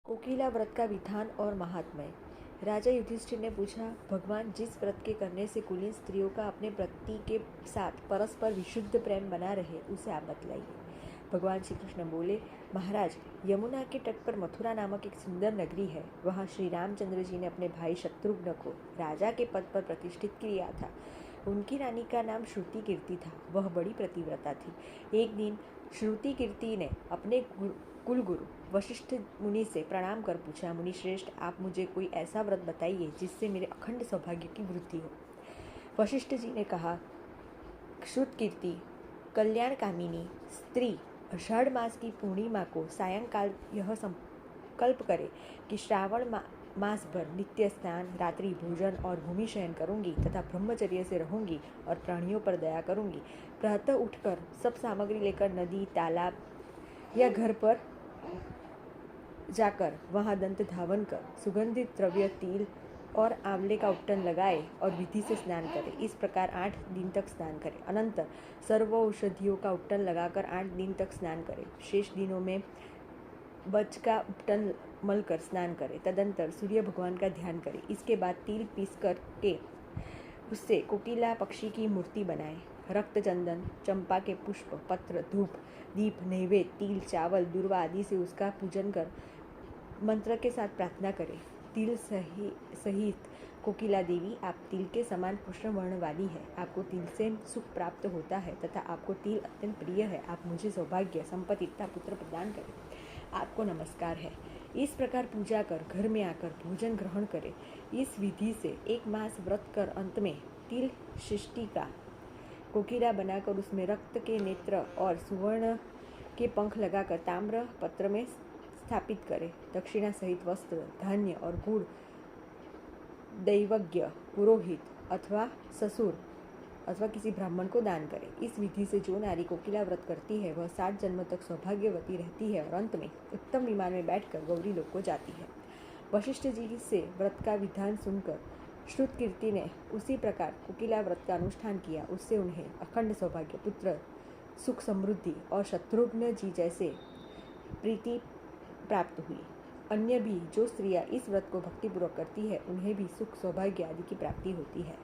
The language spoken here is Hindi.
कोकिला व्रत का विधान और महात्म्य। राजा युधिष्ठिर ने पूछा, भगवान, जिस व्रत के करने से कुलीन स्त्रियों का अपने पति के साथ परस्पर विशुद्ध प्रेम बना रहे, उसे आप बतलाइए। भगवान श्री कृष्ण बोले, महाराज, यमुना के तट पर मथुरा नामक एक सुंदर नगरी है। वहाँ श्री रामचंद्र जी ने अपने भाई शत्रुघ्न को राजा के पद पर प्रतिष्ठित किया था। उनकी रानी का नाम श्रुति कीर्ति था। वह बड़ी पतिव्रता थी। एक दिन श्रुति कीर्ति ने अपने कुलगुरु वशिष्ठ मुनि से प्रणाम कर पूछा, मुनि श्रेष्ठ, आप मुझे कोई ऐसा व्रत बताइए जिससे मेरे अखंड सौभाग्य की वृद्धि हो। वशिष्ठ जी ने कहा, श्रुत कीर्ति, कल्याण कामिनी स्त्री आषाढ़ मास की पूर्णिमा को सायंकाल यह संकल्प करे कि श्रावण मास भर नित्य स्नान, रात्रि भोजन और भूमि शयन करूंगी तथा ब्रह्मचर्य से रहूंगी और प्राणियों पर दया करूंगी। प्रातः उठकर सब सामग्री लेकर नदी, तालाब या घर पर जाकर वहां दंत धावन कर सुगंधित द्रव्य, तिल और आंवले का उपटन लगाए और विधि से स्नान करे। इस प्रकार 8 दिन तक स्नान करे। अनंतर सर्व औषधियों का उपटन लगाकर 8 दिन तक स्नान करे। शेष दिनों में बच का उपटन मलकर स्नान करे। तदंतर सूर्य भगवान का ध्यान करे। इसके बाद तिल पीस कर के उससे कोकिला पक्षी की मूर्ति बनाए। रक्त, चंदन, चंपा के पुष्प, पत्र, धूप, दीप, नैवेद्य, तिल, चावल, दूर्वा आदि से उसका पूजन कर मंत्र के साथ प्रार्थना करें। तिल सहित कोकिला देवी, आप तिल के समान कृष्ण वर्ण वाली है। आपको तिल से सुख प्राप्त होता है तथा आपको तिल अत्यंत प्रिय है। आप मुझे सौभाग्य, संपत्ति तथा पुत्र प्रदान करें। आपको नमस्कार है। इस प्रकार पूजा कर घर में आकर भोजन ग्रहण करें। इस विधि से 1 मास व्रत कर अंत में तिल शिष्टि का कोकिला बनाकर उसमें रक्त के नेत्र और सुवर्ण के पंख लगाकर ताम्र पत्र में स्थापित करें। दक्षिणा सहित वस्त्र, धान्य और गुड़ दैवज्ञ, पुरोहित अथवा ससुर अथवा किसी ब्राह्मण को दान करें। इस विधि से जो नारी कोकिला व्रत करती है वह 7 जन्म तक सौभाग्यवती रहती है और अंत में उत्तम विमान में बैठकर गौरी लोक को जाती है। वशिष्ठ जी से व्रत का विधान सुनकर श्रुत कीर्ति ने उसी प्रकार कोकिला व्रत का अनुष्ठान किया। उससे उन्हें अखंड सौभाग्य, पुत्र, सुख, समृद्धि और शत्रुघ्न जी जैसे प्रीति प्राप्त हुई। अन्य भी जो स्त्रियां इस व्रत को भक्तिपूर्वक करती है उन्हें भी सुख, सौभाग्य आदि की प्राप्ति होती है।